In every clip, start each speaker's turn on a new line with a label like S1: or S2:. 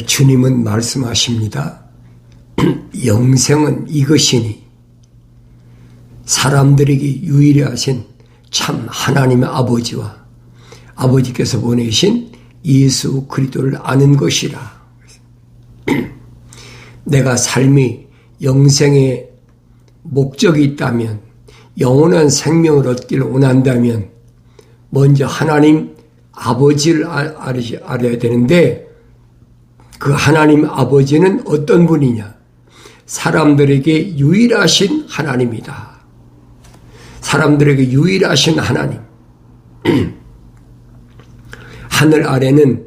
S1: 주님은 말씀하십니다. 영생은 이것이니 사람들에게 유일하신 참 하나님의 아버지와 아버지께서 보내신 예수 그리스도를 아는 것이라. 내가 삶이 영생의 목적이 있다면, 영원한 생명을 얻기를 원한다면 먼저 하나님 아버지를 알아야 되는데, 그 하나님 아버지는 어떤 분이냐? 사람들에게 유일하신 하나님이다. 사람들에게 유일하신 하나님. 하늘 아래는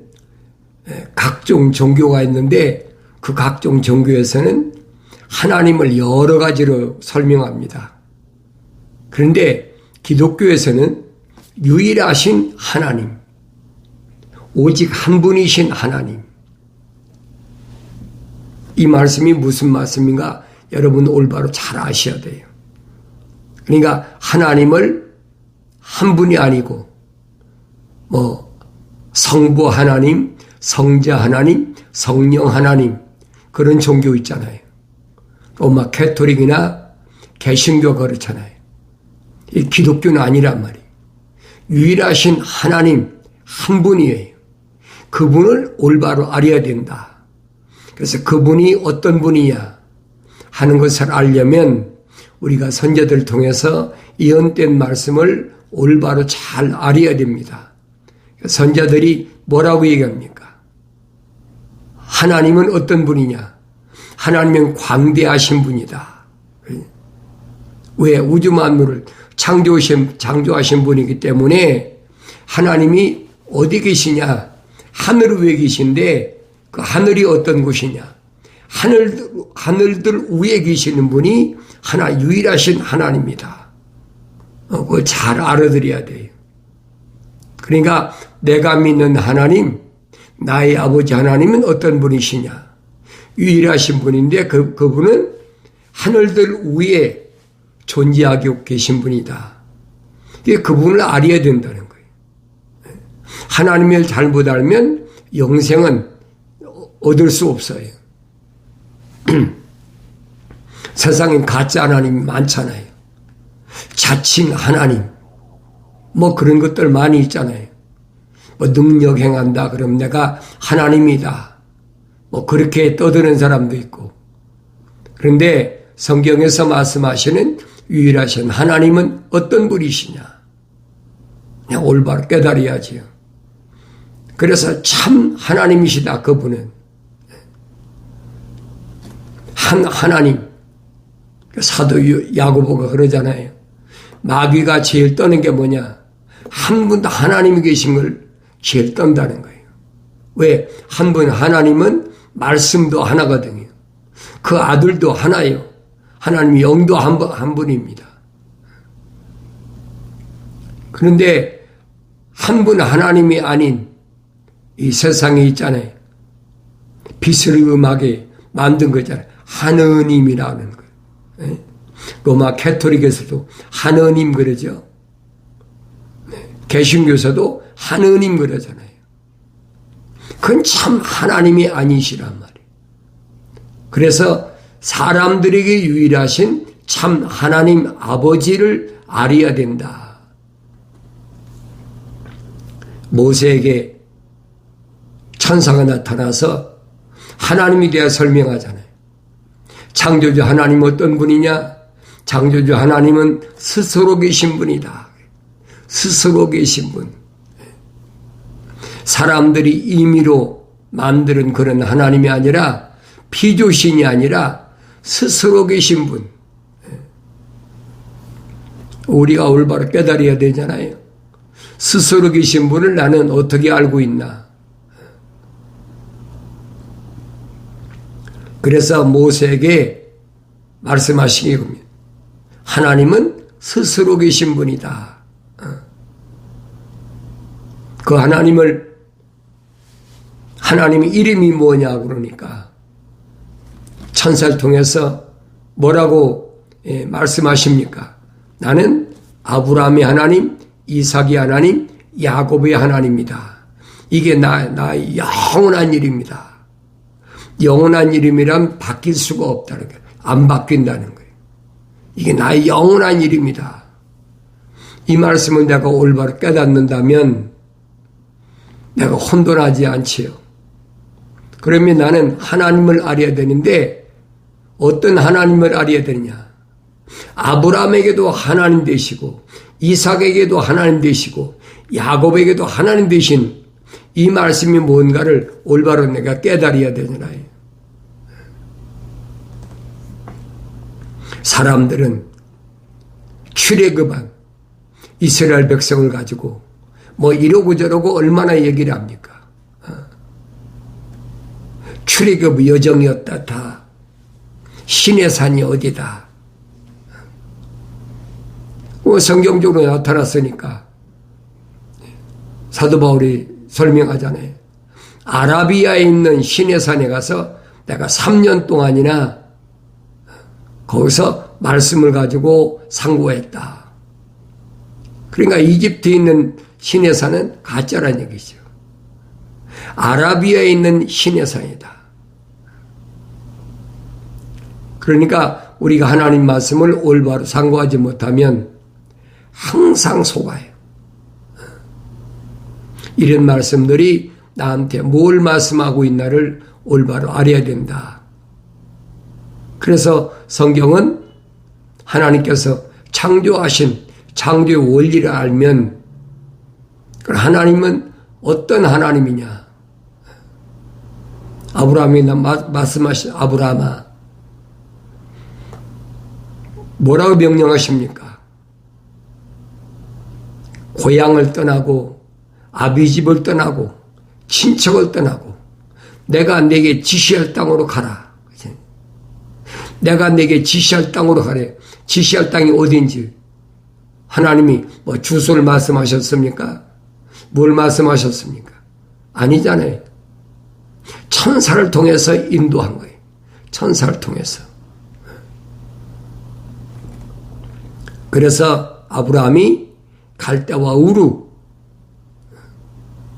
S1: 각종 종교가 있는데 그 각종 종교에서는 하나님을 여러 가지로 설명합니다. 그런데 기독교에서는 유일하신 하나님, 오직 한 분이신 하나님. 이 말씀이 무슨 말씀인가 여러분 올바로 잘 아셔야 돼요. 그러니까 하나님을 한 분이 아니고 성부 하나님, 성자 하나님, 성령 하나님, 그런 종교 있잖아요. 로마 캐토릭이나 개신교 그렇잖아요. 이 기독교는 아니란 말이에요. 유일하신 하나님 한 분이에요. 그분을 올바로 알아야 된다. 그래서 그분이 어떤 분이냐 하는 것을 알려면 우리가 선자들을 통해서 예언된 말씀을 올바로 잘 알아야 됩니다. 선자들이 뭐라고 얘기합니까? 하나님은 어떤 분이냐? 하나님은 광대하신 분이다. 왜? 우주 만물을 창조하신 분이기 때문에 하나님이 어디 계시냐? 하늘 위에 계신데 그 하늘이 어떤 곳이냐? 하늘들 위에 계시는 분이 유일하신 하나님이다. 그걸 잘 알아들어야 돼요. 그러니까 내가 믿는 하나님, 나의 아버지 하나님은 어떤 분이시냐? 유일하신 분인데 그분은 하늘들 위에 존재하고 계신 분이다. 그분을 알아야 된다는 거예요. 하나님을 잘못 알면 영생은 얻을 수 없어요. 세상엔 가짜 하나님이 많잖아요. 자칭 하나님, 그런 것들 많이 있잖아요. 능력 행한다 그럼 내가 하나님이다. 그렇게 떠드는 사람도 있고. 그런데 성경에서 말씀하시는 유일하신 하나님은 어떤 분이시냐? 그냥 올바로 깨달아야지요. 그래서 참 하나님이시다. 그분은 하나님. 사도 야고보가 그러잖아요. 마귀가 제일 떠는 게 뭐냐? 한 분도 하나님이 계신 걸 제일 떤다는 거예요. 왜? 한 분 하나님은 말씀도 하나거든요. 그 아들도 하나요. 하나님 영도 한 분입니다. 그런데 한 분 하나님이 아닌 이 세상에 있잖아요. 빛을 음하게 만든 거잖아요. 하느님이라는 거예요. 로마 캐토릭에서도 하느님 그러죠. 개신교에서도 하느님 그러잖아요. 그건 참 하나님이 아니시란 말이에요. 그래서 사람들에게 유일하신 참 하나님 아버지를 알아야 된다. 모세에게 천사가 나타나서 하나님에 대해 설명하잖아요. 창조주 하나님 어떤 분이냐? 창조주 하나님은 스스로 계신 분이다. 스스로 계신 분. 사람들이 임의로 만드는 그런 하나님이 아니라 피조신이 아니라 스스로 계신 분. 우리가 올바로 깨달아야 되잖아요. 스스로 계신 분을 나는 어떻게 알고 있나? 그래서 모세에게 말씀하시기 겁니다. 하나님은 스스로 계신 분이다. 그 하나님의 이름이 뭐냐 그러니까 천사를 통해서 뭐라고 말씀하십니까? 나는 아브라함의 하나님, 이삭의 하나님, 야곱의 하나님이다. 이게 나의 영원한 일입니다. 영원한 이름이란 바뀔 수가 없다는 거예요. 안 바뀐다는 거예요. 이게 나의 영원한 이름이다. 이 말씀을 내가 올바로 깨닫는다면 내가 혼돈하지 않지요. 그러면 나는 하나님을 알아야 되는데 어떤 하나님을 알아야 되느냐. 아브라함에게도 하나님 되시고 이삭에게도 하나님 되시고 야곱에게도 하나님 되신 이 말씀이 뭔가를 올바로 내가 깨달아야 되잖아요. 사람들은 출애굽한 이스라엘 백성을 가지고 뭐 이러고 저러고 얼마나 얘기를 합니까? 출애굽 여정이었다. 다 신의 산이 어디다. 성경적으로 나타났으니까 사도 바울이 설명하잖아요. 아라비아에 있는 신의 산에 가서 내가 3년 동안이나 거기서 말씀을 가지고 상고했다. 그러니까 이집트에 있는 신의 산은 가짜란 얘기죠. 아라비아에 있는 신의 산이다. 그러니까 우리가 하나님 말씀을 올바로 상고하지 못하면 항상 속아요. 이런 말씀들이 나한테 뭘 말씀하고 있나를 올바로 알아야 된다. 그래서 성경은 하나님께서 창조하신 창조의 원리를 알면 하나님은 어떤 하나님이냐. 아브라함이 말씀하신 아브라함아 뭐라고 명령하십니까? 고향을 떠나고 아비 집을 떠나고 친척을 떠나고 내가 내게 지시할 땅으로 가라. 내가 내게 지시할 땅으로 가래. 지시할 땅이 어딘지 하나님이 뭐 주소를 말씀하셨습니까? 뭘 말씀하셨습니까? 아니잖아요. 천사를 통해서 인도한 거예요. 천사를 통해서. 그래서 아브라함이 갈대와 우루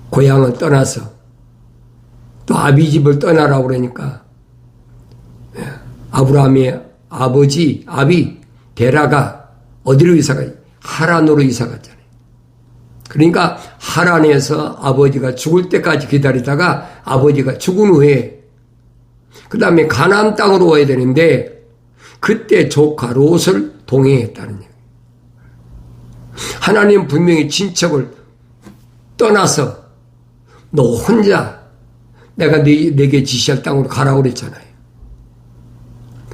S1: 고향을 떠나서 또 아비 집을 떠나라고 그러니까 아브라함의 아버지 아비 데라가 어디로 이사가요? 하란으로 이사갔잖아요. 그러니까 하란에서 아버지가 죽을 때까지 기다리다가 아버지가 죽은 후에 그 다음에 가나안 땅으로 와야 되는데 그때 조카 롯을 동행했다는 얘기예요. 하나님 분명히 친척을 떠나서 너 혼자 내가 내게 지시할 땅으로 가라고 그랬잖아요.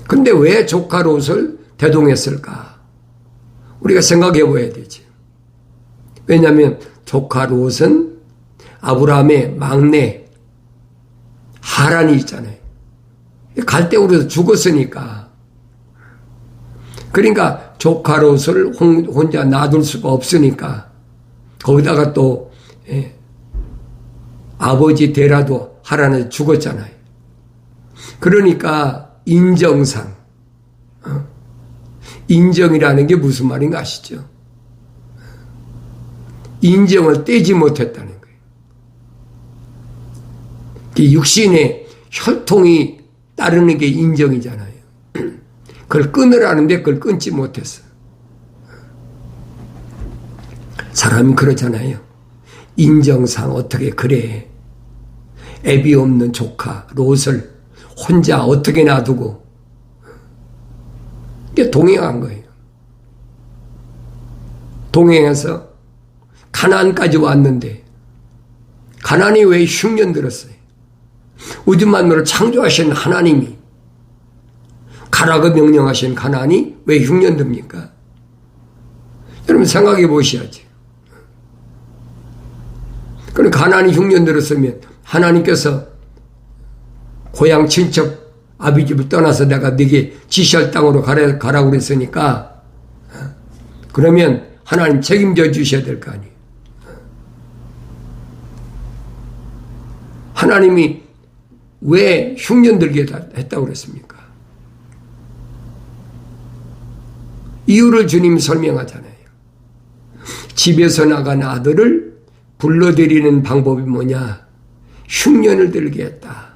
S1: 근데 왜 조카 롯을 대동했을까? 우리가 생각해 봐야 되지. 왜냐하면 조카 롯은 아브라함의 막내 하란이 있잖아요. 갈대우르에서 죽었으니까. 그러니까 조카 롯을 혼자 놔둘 수가 없으니까 거기다가 또 아버지 데라도 하란에서 죽었잖아요. 그러니까 인정상 인정이라는 게 무슨 말인가 아시죠? 인정을 떼지 못했다는 거예요. 육신의 혈통이 따르는 게 인정이잖아요. 그걸 끊으라는데 그걸 끊지 못했어. 사람이 그러잖아요. 인정상 어떻게 그래. 애비 없는 조카 롯을 혼자 어떻게 놔두고 동행한 거예요. 동행해서 가나안까지 왔는데 가나안이 왜 흉년 들었어요? 우주 만물을 창조하신 하나님이 가라고 명령하신 가나안이 왜 흉년 듭니까? 여러분 생각해 보셔야지. 그럼 가나안이 흉년 들었으면 하나님께서 고향 친척 아비 집을 떠나서 내가 네게 지시할 땅으로 가라고 그랬으니까 그러면 하나님 책임져 주셔야 될 거 아니에요. 하나님이 왜 흉년 들게 했다고 그랬습니까? 이유를 주님이 설명하잖아요. 집에서 나간 아들을 불러들이는 방법이 뭐냐? 흉년을 들게 했다.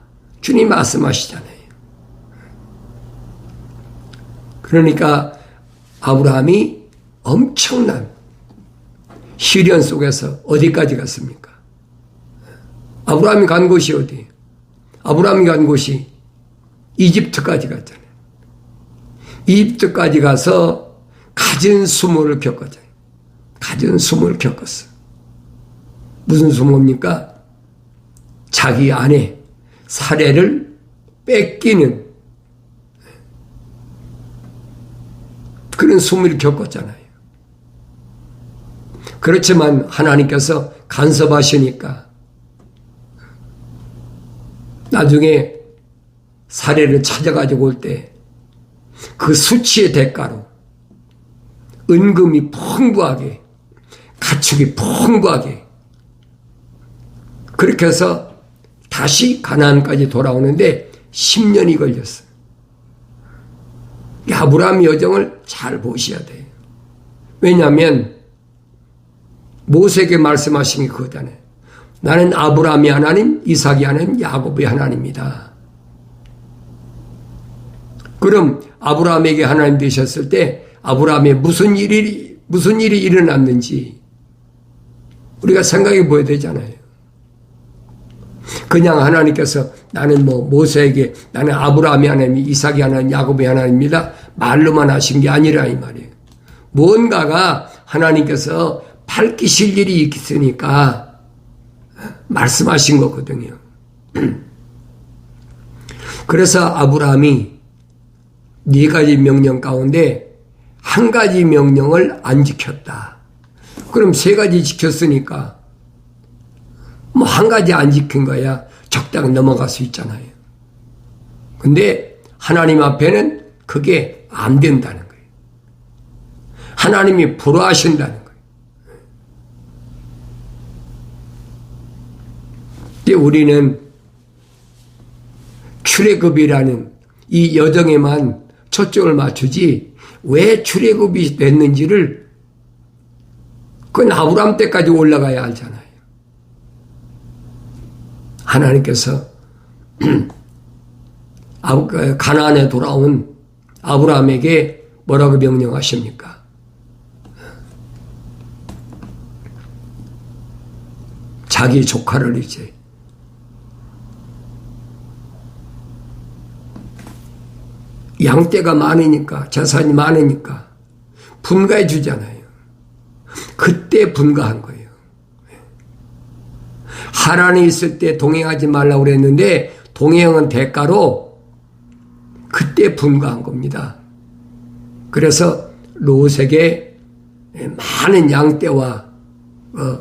S1: 주님 말씀하시잖아요. 그러니까 아브라함이 엄청난 시련 속에서 어디까지 갔습니까? 아브라함이 간 곳이 어디예요? 아브라함이 간 곳이 이집트까지 갔잖아요. 이집트까지 가서 갖은 수모를 겪었잖아요. 갖은 수모를 겪었어. 무슨 수모입니까? 자기 아내 사례를 뺏기는 그런 수모를 겪었잖아요. 그렇지만 하나님께서 간섭하시니까 나중에 사례를 찾아가지고 올 때 그 수치의 대가로 은금이 풍부하게, 가축이 풍부하게, 그렇게 해서 다시 가나안까지 돌아오는데 10년이 걸렸어요. 아브라함 여정을 잘 보셔야 돼요. 왜냐하면 모세에게 말씀하신 게 그거잖아요. 나는 아브라함이 하나님, 이삭이 하나님, 야곱의 하나님이다. 그럼 아브라함에게 하나님 되셨을 때 아브라함에 무슨 일이 일어났는지 우리가 생각해 보아야 되잖아요. 그냥 하나님께서 나는 모세에게 나는 아브라함이 하나님, 이삭이 하나님, 야곱이 하나님입니다. 말로만 하신 게 아니라 이 말이에요. 뭔가가 하나님께서 밝히실 일이 있으니까 말씀하신 거거든요. 그래서 아브라함이 4가지 명령 가운데 1가지 명령을 안 지켰다. 그럼 3가지 지켰으니까 1가지 안 지킨 거야 적당히 넘어갈 수 있잖아요. 근데 하나님 앞에는 그게 안 된다는 거예요. 하나님이 불허하신다는 거예요. 근데 우리는 출애굽이라는 이 여정에만 초점을 맞추지 왜 출애굽이 됐는지를 그건 아브라함 때까지 올라가야 알잖아요. 하나님께서 가나안에 돌아온 아브라함에게 뭐라고 명령하십니까? 자기 조카를 이제 양떼가 많으니까, 재산이 많으니까 분가해 주잖아요. 그때 분가한 거예요. 하란에 있을 때 동행하지 말라고 그랬는데 동행은 대가로 그때 분가한 겁니다. 그래서 롯에게 많은 양떼와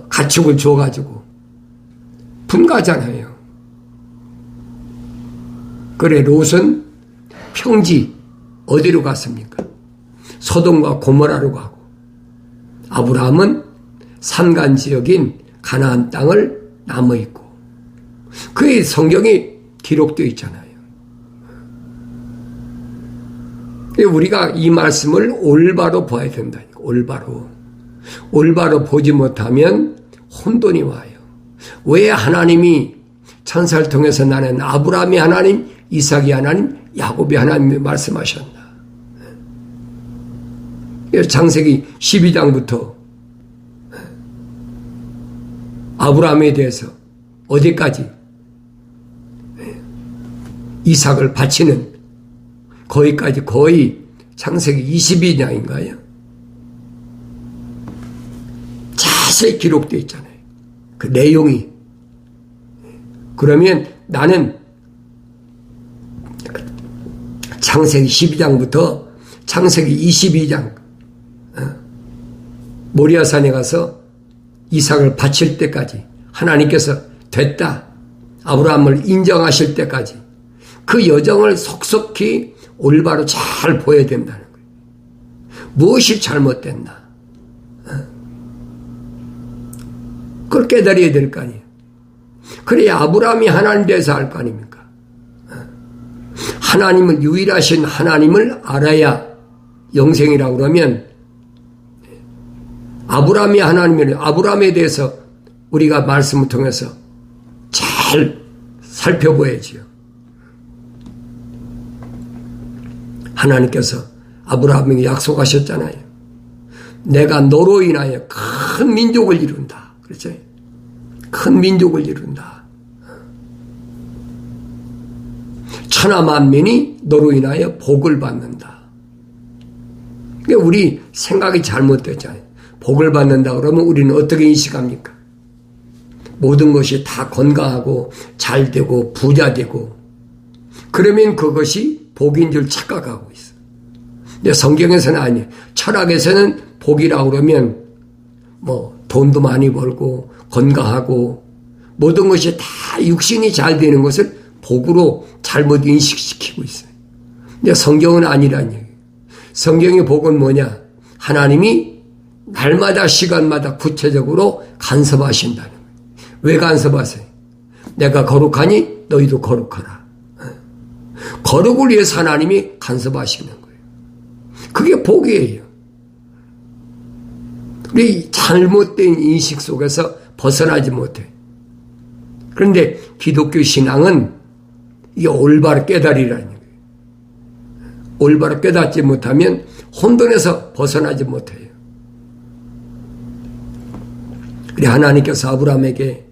S1: 가축을 줘가지고 분가하잖아요. 그래 롯은 평지 어디로 갔습니까? 소돔과 고모라로 가고 아브라함은 산간 지역인 가나안 땅을 남아있고 그의 성경이 기록되어 있잖아요. 우리가 이 말씀을 올바로 봐야 된다니까. 올바로 보지 못하면 혼돈이 와요. 왜 하나님이 천사를 통해서 나는 아브라함이 하나님, 이삭이 하나님, 야곱이 하나님이 말씀하셨나. 창세기 12장부터 아브라함에 대해서 어디까지 이삭을 바치는 거기까지 거의 창세기 22장인가요? 자세히 기록되어 있잖아요. 그 내용이. 그러면 나는 창세기 12장부터 창세기 22장 모리아산에 가서 이삭을 바칠 때까지 하나님께서 됐다. 아브라함을 인정하실 때까지 그 여정을 속속히 올바로 잘 보여야 된다는 거예요. 무엇이 잘못됐나? 그걸 깨달아야 될 거 아니에요. 그래야 아브라함이 하나님 대해서 알 거 아닙니까? 하나님을 유일하신 하나님을 알아야 영생이라고 그러면 아브라함이 하나님을 아브라함에 대해서 우리가 말씀을 통해서 잘 살펴봐야지요. 하나님께서 아브라함에게 약속하셨잖아요. 내가 너로 인하여 큰 민족을 이룬다. 그렇죠? 큰 민족을 이룬다. 천하 만민이 너로 인하여 복을 받는다. 그러니까 우리 생각이 잘못됐잖아요. 복을 받는다 그러면 우리는 어떻게 인식합니까? 모든 것이 다 건강하고 잘 되고 부자 되고 그러면 그것이 복인 줄 착각하고 있어. 근데 성경에서는 아니에요. 철학에서는 복이라고 그러면 뭐 돈도 많이 벌고 건강하고 모든 것이 다 육신이 잘 되는 것을 복으로 잘못 인식시키고 있어요. 근데 성경은 아니라는 얘기예요. 성경의 복은 뭐냐? 하나님이 날마다 시간마다 구체적으로 간섭하신다는 거예요. 왜 간섭하세요? 내가 거룩하니 너희도 거룩하라. 거룩을 위해서 하나님이 간섭하시는 거예요. 그게 복이에요. 우리 잘못된 인식 속에서 벗어나지 못해. 그런데 기독교 신앙은 이게 올바로 깨달으라는 거예요. 올바로 깨닫지 못하면 혼돈에서 벗어나지 못해요. 그래 하나님께서 아브라함에게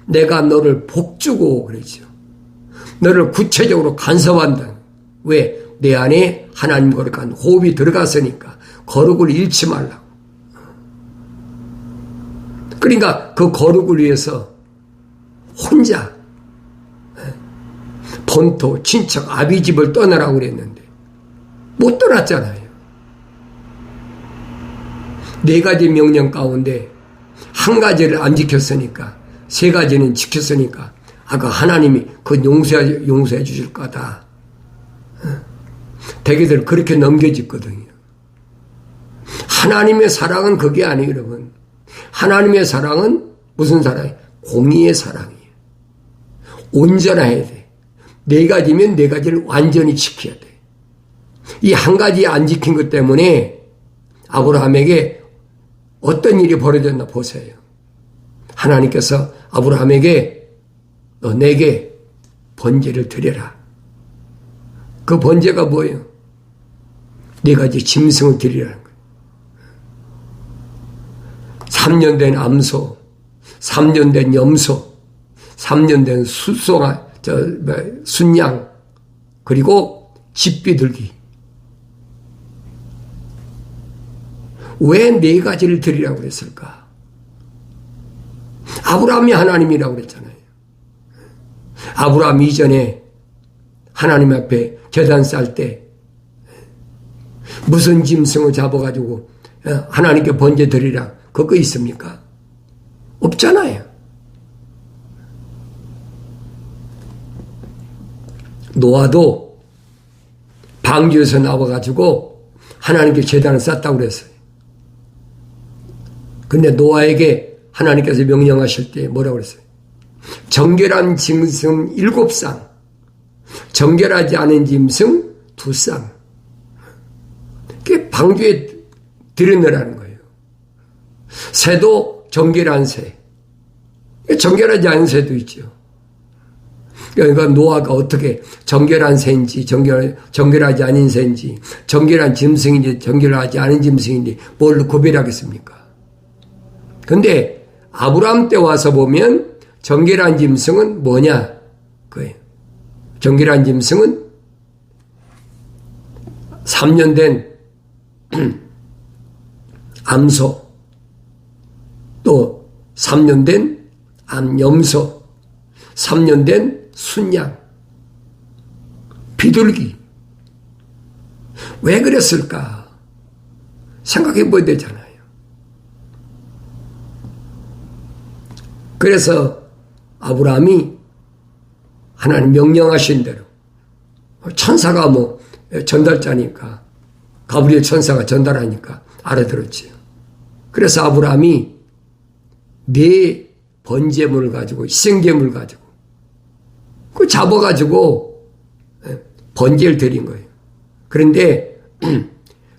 S1: 내가 너를 복주고 그러죠. 너를 구체적으로 간섭한다. 왜? 내 안에 하나님 거룩한 호흡이 들어갔으니까 거룩을 잃지 말라고. 그러니까 그 거룩을 위해서 혼자 본토, 친척, 아비 집을 떠나라고 그랬는데 못 떠났잖아요. 4가지 명령 가운데 1가지를 안 지켰으니까 3가지는 지켰으니까 아까 하나님이 그 용서해 주실 거다. 대개들 그렇게 넘겨짓거든요. 하나님의 사랑은 그게 아니에요, 여러분. 하나님의 사랑은 무슨 사랑이에요? 공의의 사랑이에요. 온전해야 돼. 4가지면 4가지를 완전히 지켜야 돼. 이 1가지 안 지킨 것 때문에 아브라함에게 어떤 일이 벌어졌나 보세요. 하나님께서 아브라함에게 너 내게 번제를 드려라. 그 번제가 뭐예요? 4가지 짐승을 드리라는 거예요. 3년 된 암소, 3년 된 염소, 3년 된 순양, 그리고 집비둘기. 왜 4가지를 드리라고 그랬을까? 아브라함이 하나님이라고 그랬잖아요. 아브라함 이전에 하나님 앞에 제단 쌀 때 무슨 짐승을 잡아가지고 하나님께 번제 드리라 그거 있습니까? 없잖아요. 노아도 방주에서 나와가지고 하나님께 제단을 쌓았다고 그랬어요. 근데 노아에게 하나님께서 명령하실 때 뭐라고 그랬어요? 정결한 짐승 7쌍, 정결하지 않은 짐승 2쌍. 그게 방주에 들여넣으라는 거예요. 새도 정결한 새. 정결하지 않은 새도 있죠. 그러니까 노아가 어떻게 정결한 새인지 정결하지 않은 새인지 정결한 짐승인지 정결하지 않은 짐승인지 뭘로 구별하겠습니까? 근데 아브라함 때 와서 보면 정결한 짐승은 뭐냐? 그예요. 정결한 짐승은 3년 된 암소, 또 3년 된 암염소, 3년 된 순양, 비둘기. 왜 그랬을까? 생각해 봐야 되잖아요. 그래서 아브라함이 하나님 명령하신 대로 천사가 뭐 전달자니까 가브리엘 천사가 전달하니까 알아들었지요. 그래서 아브라함이 4 번제물을 가지고 희생제물을 가지고 그 잡아가지고 번제를 드린 거예요. 그런데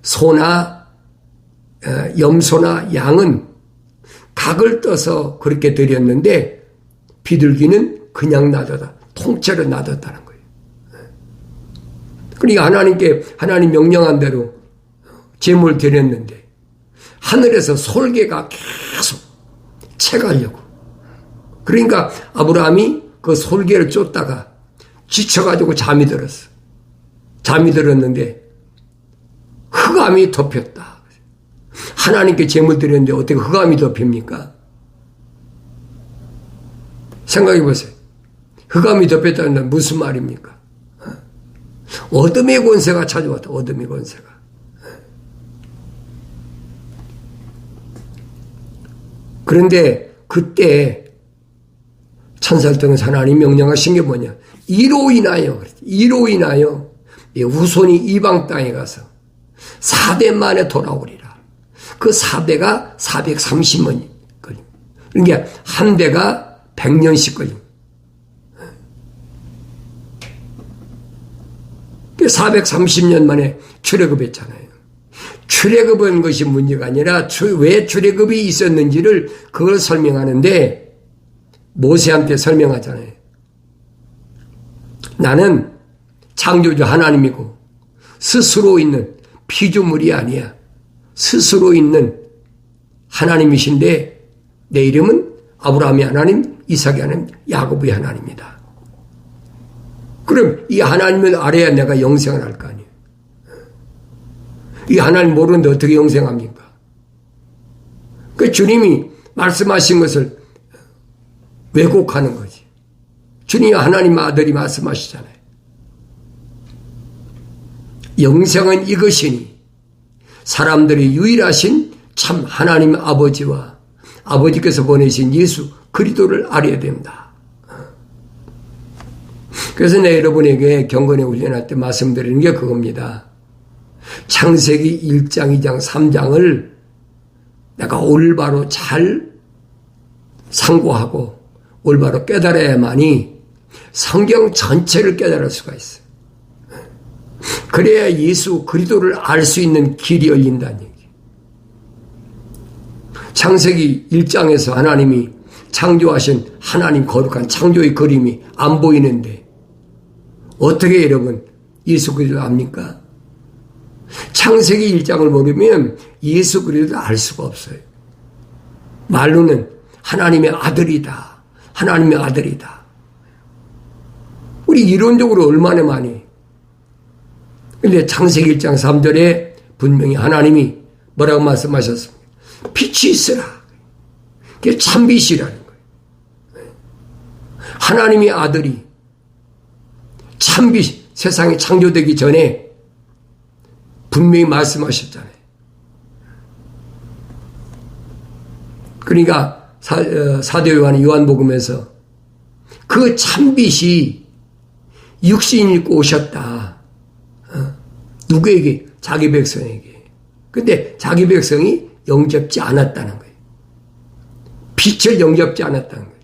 S1: 소나 염소나 양은 각을 떠서 그렇게 드렸는데 비둘기는 그냥 놔뒀다. 통째로 놔뒀다는 거예요. 그러니까 하나님 명령한 대로 제물을 드렸는데 하늘에서 솔개가 계속 채가려고. 그러니까 아브라함이 그 솔개를 쫓다가 지쳐가지고 잠이 들었어. 잠이 들었는데 흑암이 덮였다. 하나님께 제물 드렸는데 어떻게 흑암이 덮입니까? 생각해 보세요. 흑암이 덮였다는 건 무슨 말입니까? 어둠의 권세가 찾아왔다. 어둠의 권세가. 그런데 그때 천사를 통해서 하나님 명령하신 게 뭐냐? 이로 인하여 후손이 이방 땅에 가서 4대 만에 돌아오리라. 그 4대가 430년 걸립니다. 그러니까 한 대가 100년씩 걸립니다. 430년 만에 출애굽했잖아요. 출애굽한 것이 문제가 아니라 왜 출애굽이 있었는지를 그걸 설명하는데 모세한테 설명하잖아요. 나는 창조주 하나님이고 스스로 있는 피조물이 아니야. 스스로 있는 하나님이신데 내 이름은 아브라함의 하나님, 이삭의 하나님, 야곱의 하나님이다. 그럼 이 하나님을 알아야 내가 영생을 할 거 아니에요. 이 하나님 모르는데 어떻게 영생합니까? 그 주님이 말씀하신 것을 왜곡하는 거지. 주님이 하나님 아들이 말씀하시잖아요. 영생은 이것이니 사람들이 유일하신 참 하나님 아버지와 아버지께서 보내신 예수 그리스도를 알아야 된다. 그래서 내가 여러분에게 경건에 훈련할 때 말씀드리는 게 그겁니다. 창세기 1장, 2장, 3장을 내가 올바로 잘 상고하고 올바로 깨달아야만이 성경 전체를 깨달을 수가 있어요. 그래야 예수 그리스도를 알 수 있는 길이 열린다는 얘기예요. 창세기 1장에서 하나님이 창조하신 하나님 거룩한 창조의 그림이 안 보이는데 어떻게 여러분 예수 그리스도를 압니까? 창세기 1장을 모르면 예수 그리스도를 알 수가 없어요. 말로는 하나님의 아들이다. 하나님의 아들이다. 우리 이론적으로 얼마나 많이. 근데 창세기 1장 3절에 분명히 하나님이 뭐라고 말씀하셨습니까? 빛이 있으라. 그게 참빛이라는 거예요. 하나님의 아들이 참빛, 세상이 창조되기 전에 분명히 말씀하셨잖아요. 그러니까 사도 요한복음에서 그 참빛이 육신을 입고 오셨다. 누구에게? 자기 백성에게. 근데 자기 백성이 영접지 않았다는 거예요. 빛을 영접지 않았다는 거예요.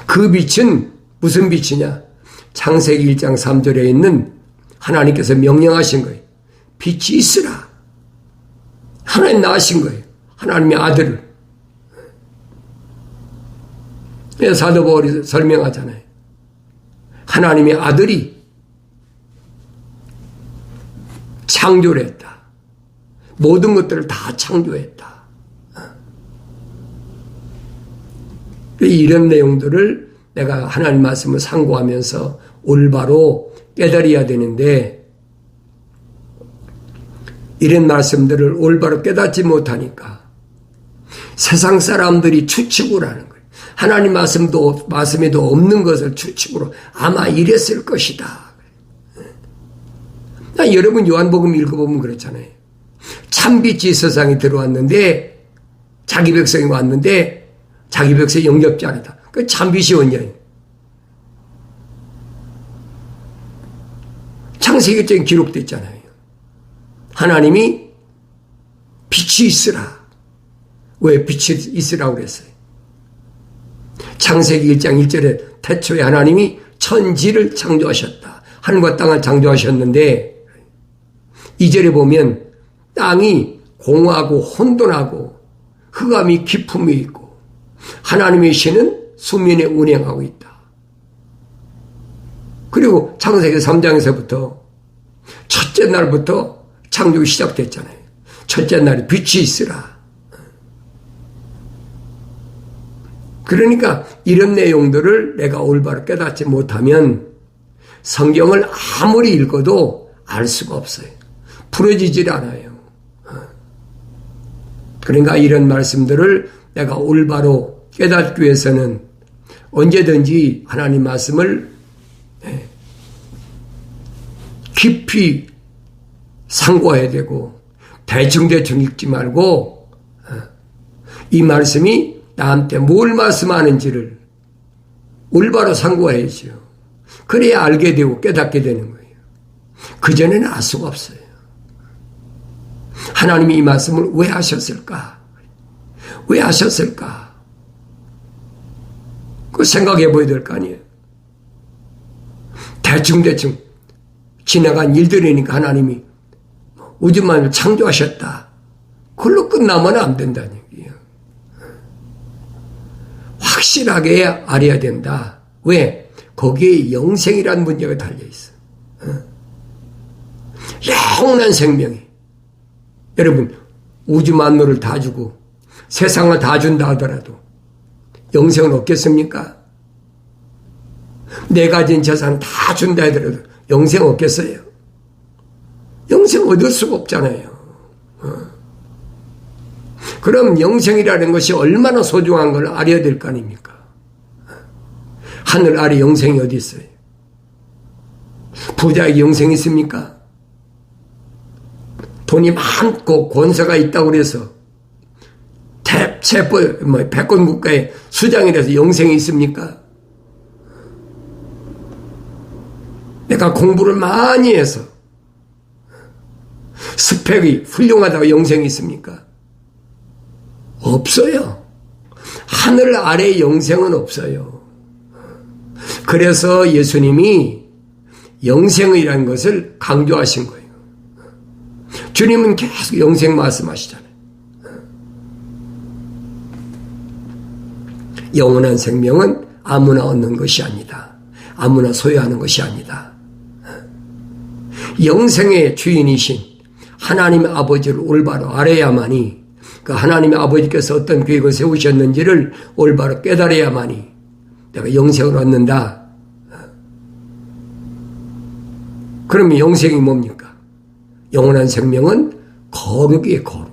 S1: 그 빛은 무슨 빛이냐? 창세기 1장 3절에 있는 하나님께서 명령하신 거예요. 빛이 있으라. 하나님 낳으신 거예요. 하나님의 아들을. 사도 바울이 설명하잖아요. 하나님의 아들이 창조를 했다. 모든 것들을 다 창조했다. 이런 내용들을 내가 하나님 말씀을 상고하면서 올바로 깨달아야 되는데 이런 말씀들을 올바로 깨닫지 못하니까 세상 사람들이 추측을 하는 거예요. 하나님 말씀에도 없는 것을 추측으로 아마 이랬을 것이다. 여러분 요한복음 읽어보면 그렇잖아요. 참빛이 세상에 들어왔는데 자기 백성이 왔는데 자기 백성이 영접지 않았다. 그 참빛이 언제예요? 창세기적인 기록되어 있잖아요. 하나님이 빛이 있으라. 왜 빛이 있으라고 그랬어요? 창세기 1장 1절에 태초에 하나님이 천지를 창조하셨다. 하늘과 땅을 창조하셨는데 2절에 보면 땅이 공하고 혼돈하고 흑암이 깊음이 있고 하나님의 신은 수면에 운행하고 있다. 그리고 창세기 3장에서부터 첫째 날부터 창조가 시작됐잖아요. 첫째 날에 빛이 있으라. 그러니까 이런 내용들을 내가 올바로 깨닫지 못하면 성경을 아무리 읽어도 알 수가 없어요. 풀어지질 않아요. 그러니까 이런 말씀들을 내가 올바로 깨닫기 위해서는 언제든지 하나님 말씀을 깊이 상고해야 되고 대충대충 읽지 말고 이 말씀이 나한테 뭘 말씀하는지를 올바로 상고해야죠. 그래야 알게 되고 깨닫게 되는 거예요. 그전에는 알 수가 없어요. 하나님이 이 말씀을 왜 하셨을까? 왜 하셨을까? 그거 생각해 봐야 될 거 아니에요. 대충대충 지나간 일들이니까 하나님이 우주만을 창조하셨다. 그걸로 끝나면 안 된다는 얘기예요. 확실하게 알아야 된다. 왜? 거기에 영생이라는 문제가 달려있어. 영원한 생명이. 여러분, 우주 만물을 다 주고 세상을 다 준다 하더라도 영생은 없겠습니까? 내 가진 재산 다 준다 하더라도 영생 없겠어요? 영생 얻을 수가 없잖아요. 그럼 영생이라는 것이 얼마나 소중한 걸 알아야 될 거 아닙니까? 하늘 아래 영생이 어디 있어요? 부자에게 영생이 있습니까? 돈이 많고 권세가 있다고 그래서 패권 국가의 수장이라서 영생이 있습니까? 내가 공부를 많이 해서 스펙이 훌륭하다고 영생이 있습니까? 없어요. 하늘 아래 영생은 없어요. 그래서 예수님이 영생이라는 것을 강조하신 거예요. 주님은 계속 영생 말씀하시잖아요. 영원한 생명은 아무나 얻는 것이 아니다. 아무나 소유하는 것이 아니다. 영생의 주인이신 하나님의 아버지를 올바로 알아야만이, 그 하나님의 아버지께서 어떤 계획을 세우셨는지를 올바로 깨달아야만이 내가 영생을 얻는다. 그러면 영생이 뭡니까? 영원한 생명은 거룩이에요, 거룩.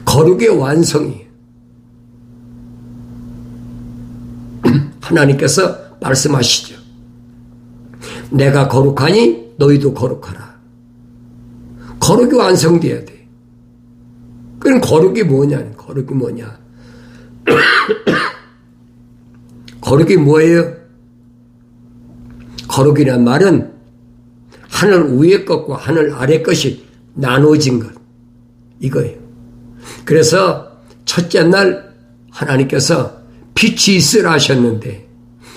S1: 거룩의 완성이에요. 하나님께서 말씀하시죠. 내가 거룩하니 너희도 거룩하라. 거룩이 완성돼야 돼. 그럼 거룩이 뭐냐? 거룩이 뭐냐? 거룩이 뭐예요? 거룩이란 말은 하늘 위의 것과 하늘 아래 것이 나눠진 것, 이거예요. 그래서 첫째 날 하나님께서 빛이 있으라 하셨는데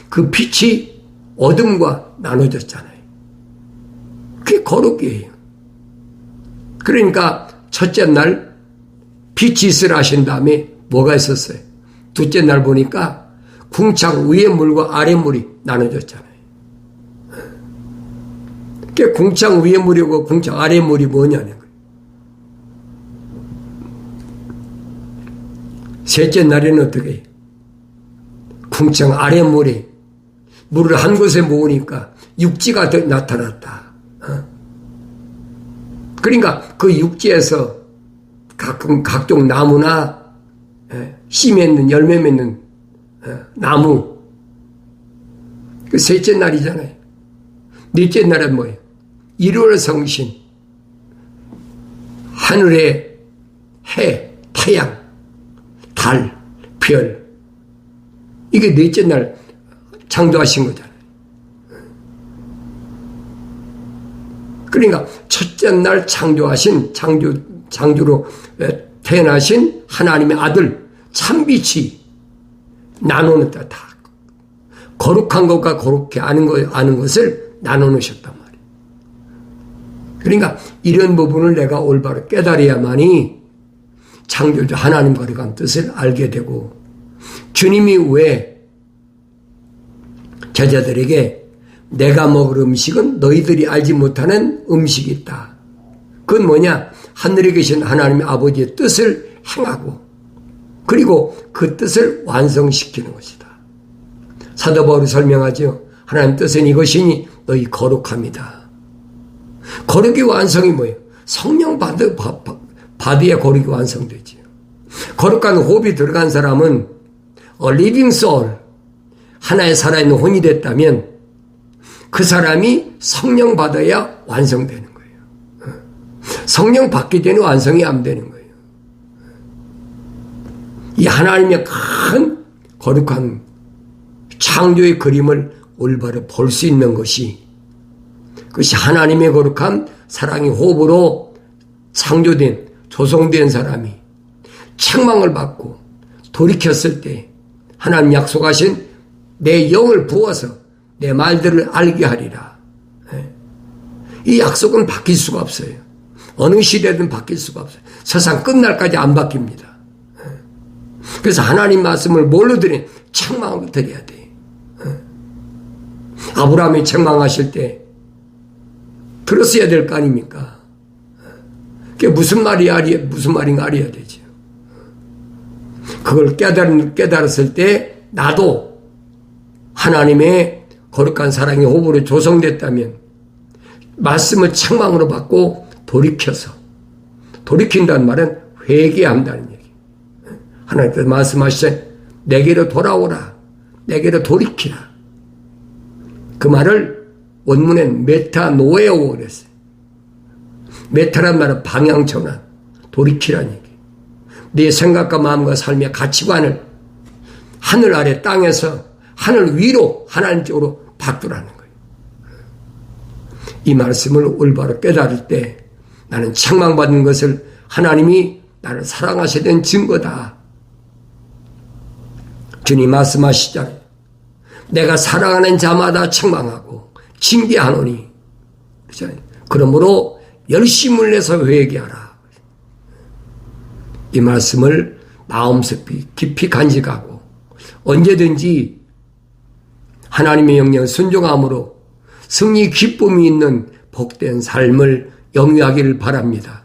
S1: 그 빛이 어둠과 나눠졌잖아요. 그게 거룩이에요. 그러니까 첫째 날 빛이 있으라 하신 다음에 뭐가 있었어요? 둘째 날 보니까 궁창 위의 물과 아래 물이 나눠졌잖아요. 그게 궁창 위의 물이고 궁창 아래 물이 뭐냐는 거예요. 셋째 날에는 어떻게 해요? 궁창 아래 물이 물을 한 곳에 모으니까 육지가 나타났다. 그러니까 그 육지에서 각종 나무나 씨 맺는 열매 맺는 나무, 그 셋째 날이잖아요. 넷째 날은 뭐예요? 일월 성신, 하늘의 해, 태양, 달, 별, 이게 넷째 날 창조하신 거잖아요. 그러니까 첫째 날 창조하신, 창조로 태어나신 하나님의 아들 참빛이 나눠놓다. 다 거룩한 것과 거룩히 아는 것을 나눠놓으셨단 말이에요. 그러니까 이런 부분을 내가 올바로 깨달아야만이 창조주 하나님 거룩한 뜻을 알게 되고, 주님이 왜 제자들에게 내가 먹을 음식은 너희들이 알지 못하는 음식이 있다. 그건 뭐냐? 하늘에 계신 하나님의 아버지의 뜻을 행하고 그리고 그 뜻을 완성시키는 것이다. 사도 바울이 설명하죠. 하나님 뜻은 이것이니 너희 거룩합니다. 거룩의 완성이 뭐예요? 성령 받아야 거룩이 완성되지요. 거룩한 호흡이 들어간 사람은 living soul, 하나의 살아있는 혼이 됐다면 그 사람이 성령 받아야 완성되는 거예요. 성령 받기 전에 완성이 안 되는 거예요. 이 하나님의 큰 거룩한 창조의 그림을 올바로 볼 수 있는 것이 그것이 하나님의 거룩한 사랑의 호흡으로 창조된 조성된 사람이 책망을 받고 돌이켰을 때 하나님 약속하신 내 영을 부어서 내 말들을 알게 하리라. 이 약속은 바뀔 수가 없어요. 어느 시대든 바뀔 수가 없어요. 세상 끝날까지 안 바뀝니다. 그래서 하나님 말씀을 뭘로 드려? 책망을 드려야 돼. 아브라함이 책망하실 때 들었어야 될 거 아닙니까? 그게 무슨 말인가 알아야 되죠. 그걸 깨달았을 때 나도 하나님의 거룩한 사랑의 호흡으로 조성됐다면 말씀을 책망으로 받고 돌이킨다는 말은 회개한다는 얘기. 하나님께서 말씀하시죠. 내게로 돌아오라. 내게로 돌이키라. 그 말을 원문엔 메타노에오 그랬어요. 메타란 말은 방향전환, 돌이키라는 얘기. 내 생각과 마음과 삶의 가치관을 하늘 아래 땅에서 하늘 위로 하나님 쪽으로 바꾸라는 거예요. 이 말씀을 올바로 깨달을 때 나는 책망받는 것을 하나님이 나를 사랑하시던 증거다. 주님 말씀하시잖아요. 내가 사랑하는 자마다 책망하고 징계하노니. 그러므로 열심을 내서 회개하라. 이 말씀을 마음속에 깊이 간직하고 언제든지 하나님의 명령을 순종함으로 승리 기쁨이 있는 복된 삶을 영위하기를 바랍니다.